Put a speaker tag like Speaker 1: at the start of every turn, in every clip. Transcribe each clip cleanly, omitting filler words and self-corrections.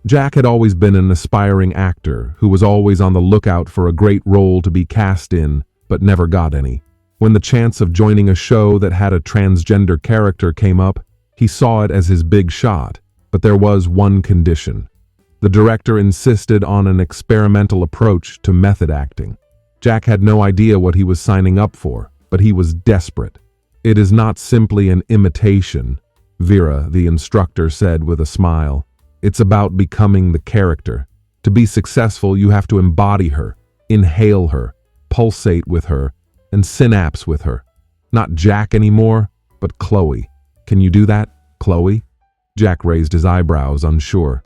Speaker 1: Jack had always been an aspiring actor who was always on the lookout for a great role to be cast in, but never got any. When the chance of joining a show that had a transgender character came up, he saw it as his big shot, but there was one condition. The director insisted on an experimental approach to method acting. Jack had no idea what he was signing up for, but he was desperate. "It is not simply an imitation," Vera, the instructor, said with a smile. "It's about becoming the character. To be successful, you have to embody her, inhale her, pulsate with her, and synapse with her. Not Jack anymore, but Chloe. Can you do that, Chloe?" Jack raised his eyebrows, unsure.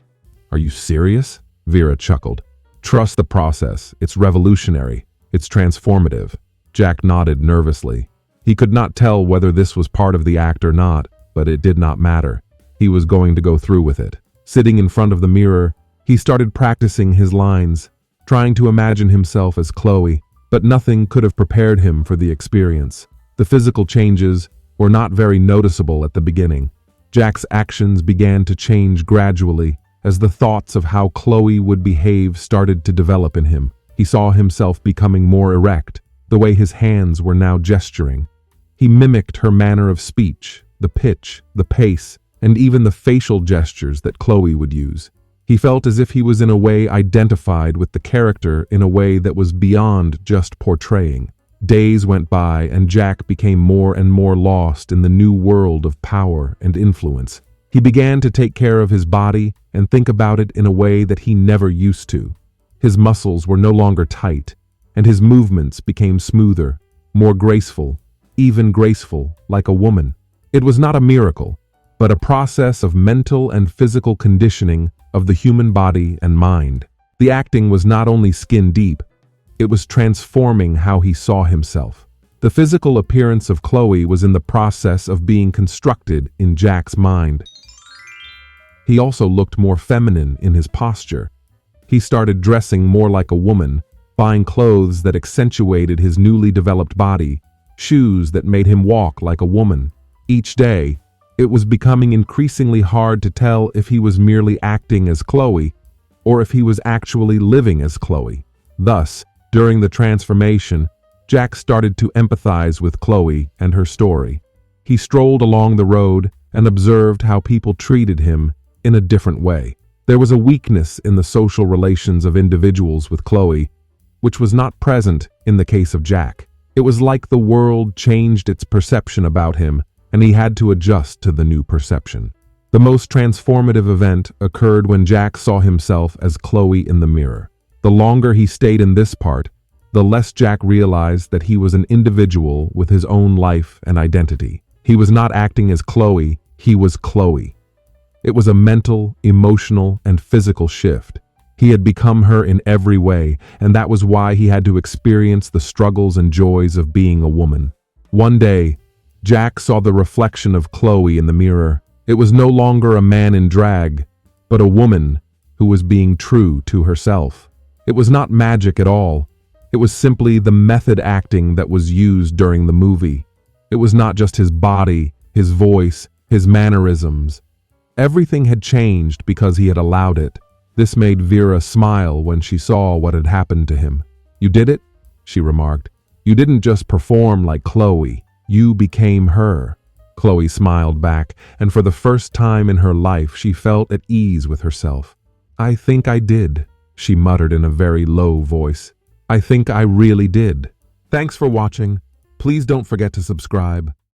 Speaker 1: "Are you serious?" Vera chuckled. "Trust the process. It's revolutionary. It's transformative." Jack nodded nervously. He could not tell whether this was part of the act or not, but it did not matter. He was going to go through with it. Sitting in front of the mirror, he started practicing his lines, trying to imagine himself as Chloe, but nothing could have prepared him for the experience. The physical changes were not very noticeable at the beginning. Jack's actions began to change gradually as the thoughts of how Chloe would behave started to develop in him. He saw himself becoming more erect, the way his hands were now gesturing. He mimicked her manner of speech, the pitch, the pace, and even the facial gestures that Chloe would use. He felt as if he was in a way identified with the character in a way that was beyond just portraying. Days went by and Jack became more and more lost in the new world of power and influence. He began to take care of his body and think about it in a way that he never used to. His muscles were no longer tight, and his movements became smoother, more graceful, even graceful, like a woman. It was not a miracle, but a process of mental and physical conditioning of the human body and mind. The acting was not only skin deep, it was transforming how he saw himself. The physical appearance of Chloe was in the process of being constructed in Jack's mind. He also looked more feminine in his posture. He started dressing more like a woman, buying clothes that accentuated his newly developed body, shoes that made him walk like a woman. Each day, it was becoming increasingly hard to tell if he was merely acting as Chloe or if he was actually living as Chloe. Thus, during the transformation, Jack started to empathize with Chloe and her story. He strolled along the road and observed how people treated him in a different way. There was a weakness in the social relations of individuals with Chloe, which was not present in the case of Jack. It was like the world changed its perception about him, and he had to adjust to the new perception. The most transformative event occurred when Jack saw himself as Chloe in the mirror. The longer he stayed in this part, the less Jack realized that he was an individual with his own life and identity. He was not acting as Chloe, he was Chloe. It was a mental, emotional, and physical shift. He had become her in every way, and that was why he had to experience the struggles and joys of being a woman. One day, Jack saw the reflection of Chloe in the mirror. It was no longer a man in drag, but a woman who was being true to herself. It was not magic at all. It was simply the method acting that was used during the movie. It was not just his body, his voice, his mannerisms. Everything had changed because he had allowed it. This made Vera smile when she saw what had happened to him. "You did it," she remarked. "You didn't just perform like Chloe. You became her." Chloe smiled back, and for the first time in her life, she felt at ease with herself. "I think I did," she muttered in a very low voice. "I think I really did." Thanks for watching. Please don't forget to subscribe.